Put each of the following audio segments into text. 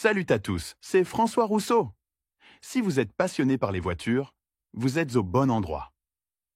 Salut à tous, c'est François Rousseau. Si vous êtes passionné par les voitures, vous êtes au bon endroit.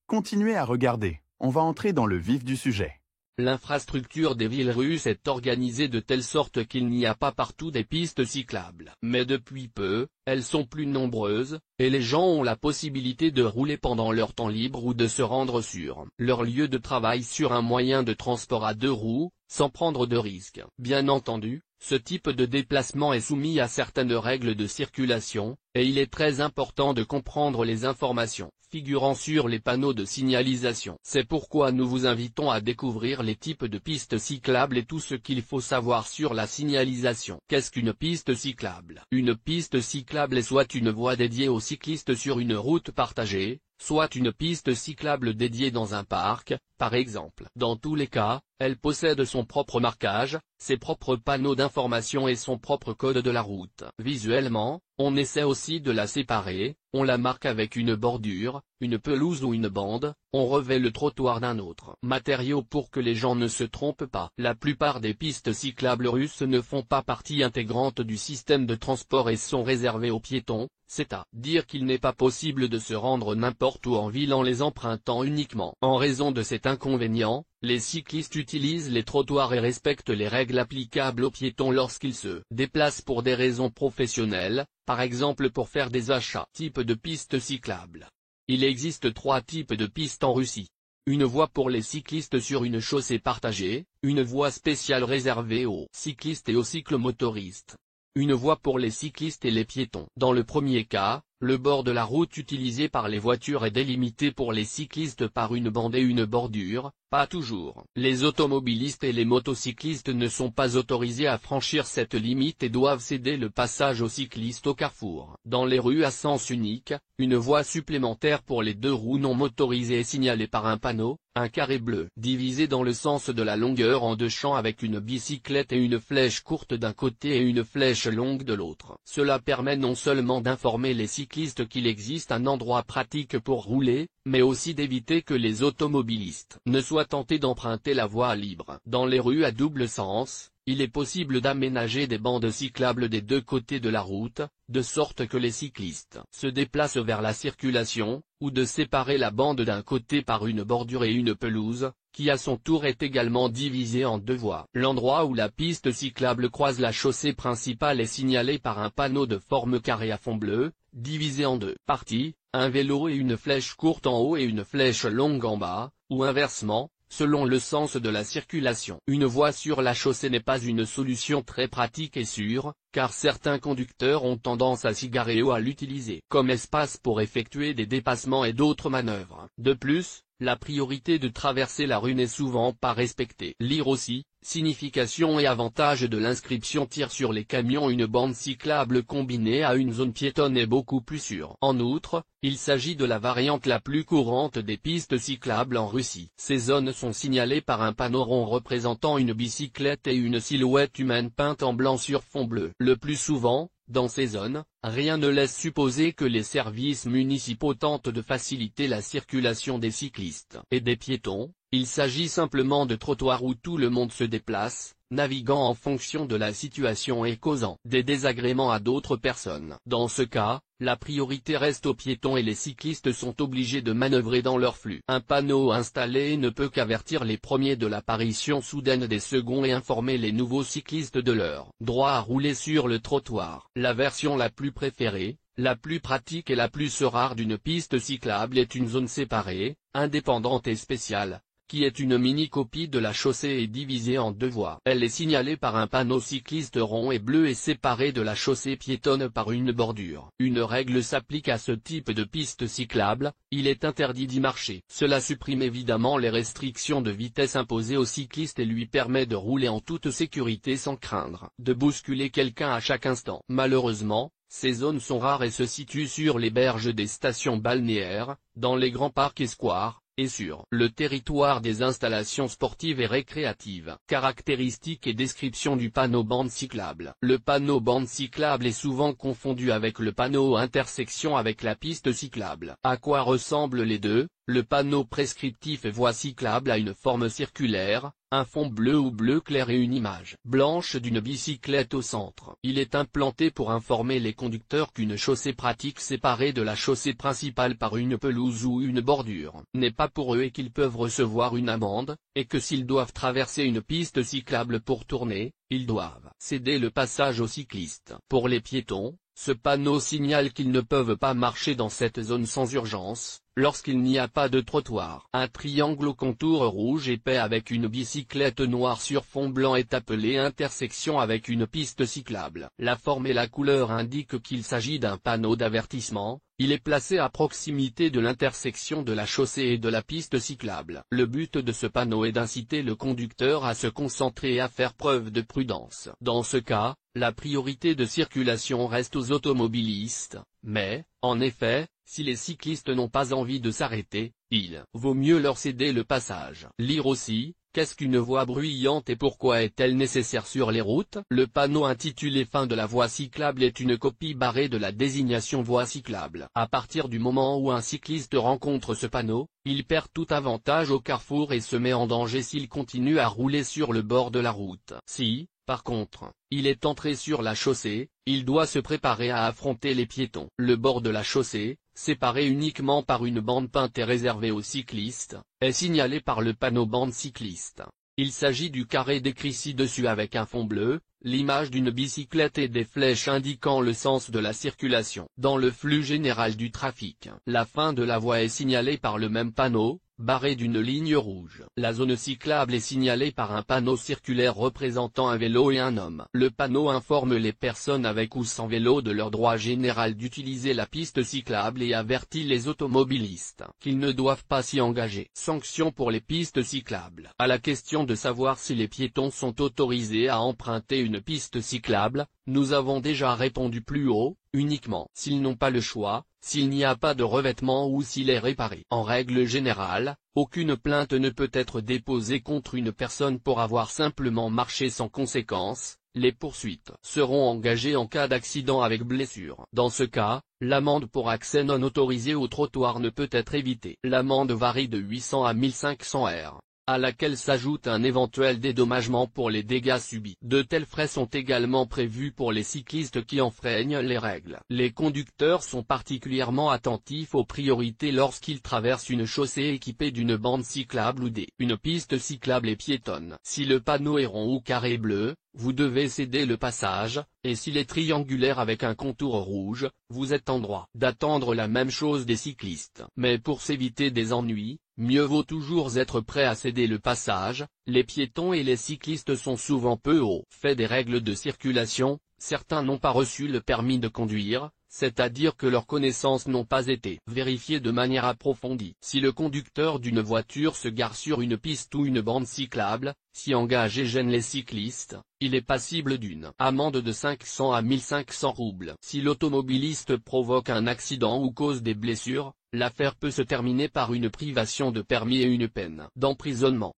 Continuez à regarder, on va entrer dans le vif du sujet. L'infrastructure des villes russes est organisée de telle sorte qu'il n'y a pas partout des pistes cyclables. Mais depuis peu, elles sont plus nombreuses, et les gens ont la possibilité de rouler pendant leur temps libre ou de se rendre sur leur lieu de travail sur un moyen de transport à deux roues, sans prendre de risques. Bien entendu, ce type de déplacement est soumis à certaines règles de circulation, et il est très important de comprendre les informations figurant sur les panneaux de signalisation. C'est pourquoi nous vous invitons à découvrir les types de pistes cyclables et tout ce qu'il faut savoir sur la signalisation. Qu'est-ce qu'une piste cyclable? Une piste cyclable est soit une voie dédiée aux cyclistes sur une route partagée, soit une piste cyclable dédiée dans un parc, par exemple. Dans tous les cas, elle possède son propre marquage, ses propres panneaux d'information et son propre code de la route. Visuellement, on essaie aussi de la séparer, on la marque avec une bordure, une pelouse ou une bande, on revêt le trottoir d'un autre matériau pour que les gens ne se trompent pas. La plupart des pistes cyclables russes ne font pas partie intégrante du système de transport et sont réservées aux piétons, c'est-à-dire qu'il n'est pas possible de se rendre n'importe où en ville en les empruntant uniquement. En raison de cet inconvénient, les cyclistes utilisent les trottoirs et respectent les règles applicables aux piétons lorsqu'ils se déplacent pour des raisons professionnelles, par exemple pour faire des achats. Type de piste cyclable. Il existe trois types de pistes en Russie. Une voie pour les cyclistes sur une chaussée partagée, une voie spéciale réservée aux cyclistes et aux cyclomotoristes. Une voie pour les cyclistes et les piétons. Dans le premier cas, le bord de la route utilisé par les voitures est délimité pour les cyclistes par une bande et une bordure, pas toujours. Les automobilistes et les motocyclistes ne sont pas autorisés à franchir cette limite et doivent céder le passage aux cyclistes au carrefour. Dans les rues à sens unique, une voie supplémentaire pour les deux roues non motorisées est signalée par un panneau, un carré bleu, divisé dans le sens de la longueur en deux champs avec une bicyclette et une flèche courte d'un côté et une flèche longue de l'autre. Cela permet non seulement d'informer les cyclistes qu'il existe un endroit pratique pour rouler, mais aussi d'éviter que les automobilistes ne soient tentés d'emprunter la voie libre. Dans les rues à double sens, il est possible d'aménager des bandes cyclables des deux côtés de la route, de sorte que les cyclistes se déplacent vers la circulation, ou de séparer la bande d'un côté par une bordure et une pelouse, qui à son tour est également divisée en deux voies. L'endroit où la piste cyclable croise la chaussée principale est signalé par un panneau de forme carré à fond bleu, divisé en deux parties, un vélo et une flèche courte en haut et une flèche longue en bas, ou inversement, selon le sens de la circulation. Une voie sur la chaussée n'est pas une solution très pratique et sûre, car certains conducteurs ont tendance à s'y garer ou à l'utiliser comme espace pour effectuer des dépassements et d'autres manœuvres. De plus, la priorité de traverser la rue n'est souvent pas respectée. Lire aussi, signification et avantages de l'inscription tir sur les camions. Une bande cyclable combinée à une zone piétonne est beaucoup plus sûre. En outre, il s'agit de la variante la plus courante des pistes cyclables en Russie. Ces zones sont signalées par un panneau rond représentant une bicyclette et une silhouette humaine peinte en blanc sur fond bleu. Le plus souvent, dans ces zones, rien ne laisse supposer que les services municipaux tentent de faciliter la circulation des cyclistes et des piétons. Il s'agit simplement de trottoirs où tout le monde se déplace, naviguant en fonction de la situation et causant des désagréments à d'autres personnes. Dans ce cas, la priorité reste aux piétons et les cyclistes sont obligés de manœuvrer dans leur flux. Un panneau installé ne peut qu'avertir les premiers de l'apparition soudaine des seconds et informer les nouveaux cyclistes de leur droit à rouler sur le trottoir. La version la plus préférée, la plus pratique et la plus rare d'une piste cyclable est une zone séparée, indépendante et spéciale, qui est une mini-copie de la chaussée et divisée en deux voies. Elle est signalée par un panneau cycliste rond et bleu et séparée de la chaussée piétonne par une bordure. Une règle s'applique à ce type de piste cyclable, il est interdit d'y marcher. Cela supprime évidemment les restrictions de vitesse imposées aux cyclistes et lui permet de rouler en toute sécurité sans craindre de bousculer quelqu'un à chaque instant. Malheureusement, ces zones sont rares et se situent sur les berges des stations balnéaires, dans les grands parcs et squares, et sur le territoire des installations sportives et récréatives. Caractéristiques et description du panneau bande cyclable. Le panneau bande cyclable est souvent confondu avec le panneau intersection avec la piste cyclable. À quoi ressemblent les deux? Le panneau prescriptif voie cyclable a une forme circulaire, un fond bleu ou bleu clair et une image blanche d'une bicyclette au centre. Il est implanté pour informer les conducteurs qu'une chaussée pratique séparée de la chaussée principale par une pelouse ou une bordure n'est pas pour eux et qu'ils peuvent recevoir une amende, et que s'ils doivent traverser une piste cyclable pour tourner, ils doivent céder le passage aux cyclistes. Pour les piétons, ce panneau signale qu'ils ne peuvent pas marcher dans cette zone sans urgence, lorsqu'il n'y a pas de trottoir. Un triangle au contour rouge épais avec une bicyclette noire sur fond blanc est appelé intersection avec une piste cyclable. La forme et la couleur indiquent qu'il s'agit d'un panneau d'avertissement. Il est placé à proximité de l'intersection de la chaussée et de la piste cyclable. Le but de ce panneau est d'inciter le conducteur à se concentrer et à faire preuve de prudence. Dans ce cas, la priorité de circulation reste aux automobilistes, mais, en effet, si les cyclistes n'ont pas envie de s'arrêter, il vaut mieux leur céder le passage. Lire aussi, qu'est-ce qu'une voie bruyante et pourquoi est-elle nécessaire sur les routes? Le panneau intitulé Fin de la voie cyclable est une copie barrée de la désignation voie cyclable. À partir du moment où un cycliste rencontre ce panneau, il perd tout avantage au carrefour et se met en danger s'il continue à rouler sur le bord de la route. Si, par contre, il est entré sur la chaussée, il doit se préparer à affronter les piétons. Le bord de la chaussée, séparé uniquement par une bande peinte et réservée aux cyclistes, est signalé par le panneau bande cycliste. Il s'agit du carré décrit ci-dessus avec un fond bleu, l'image d'une bicyclette et des flèches indiquant le sens de la circulation. Dans le flux général du trafic, la fin de la voie est signalée par le même panneau, barré d'une ligne rouge. La zone cyclable est signalée par un panneau circulaire représentant un vélo et un homme. Le panneau informe les personnes avec ou sans vélo de leur droit général d'utiliser la piste cyclable et avertit les automobilistes qu'ils ne doivent pas s'y engager. Sanctions pour les pistes cyclables. À la question de savoir si les piétons sont autorisés à emprunter une piste cyclable, nous avons déjà répondu plus haut, uniquement s'ils n'ont pas le choix, s'il n'y a pas de revêtement ou s'il est réparé. En règle générale, aucune plainte ne peut être déposée contre une personne pour avoir simplement marché sans conséquence. Les poursuites seront engagées en cas d'accident avec blessure. Dans ce cas, l'amende pour accès non autorisé au trottoir ne peut être évitée. L'amende varie de 800 à 1500 €, à laquelle s'ajoute un éventuel dédommagement pour les dégâts subis. De tels frais sont également prévus pour les cyclistes qui enfreignent les règles. Les conducteurs sont particulièrement attentifs aux priorités lorsqu'ils traversent une chaussée équipée d'une bande cyclable ou une piste cyclable et piétonne. Si le panneau est rond ou carré bleu, vous devez céder le passage, et s'il est triangulaire avec un contour rouge, vous êtes en droit d'attendre la même chose des cyclistes. Mais pour s'éviter des ennuis, mieux vaut toujours être prêt à céder le passage. Les piétons et les cyclistes sont souvent peu au fait des règles de circulation, certains n'ont pas reçu le permis de conduire, c'est-à-dire que leurs connaissances n'ont pas été vérifiées de manière approfondie. Si le conducteur d'une voiture se gare sur une piste ou une bande cyclable, s'y engage et gêne les cyclistes, il est passible d'une amende de 500 à 1500 roubles. Si l'automobiliste provoque un accident ou cause des blessures, l'affaire peut se terminer par une privation de permis et une peine d'emprisonnement.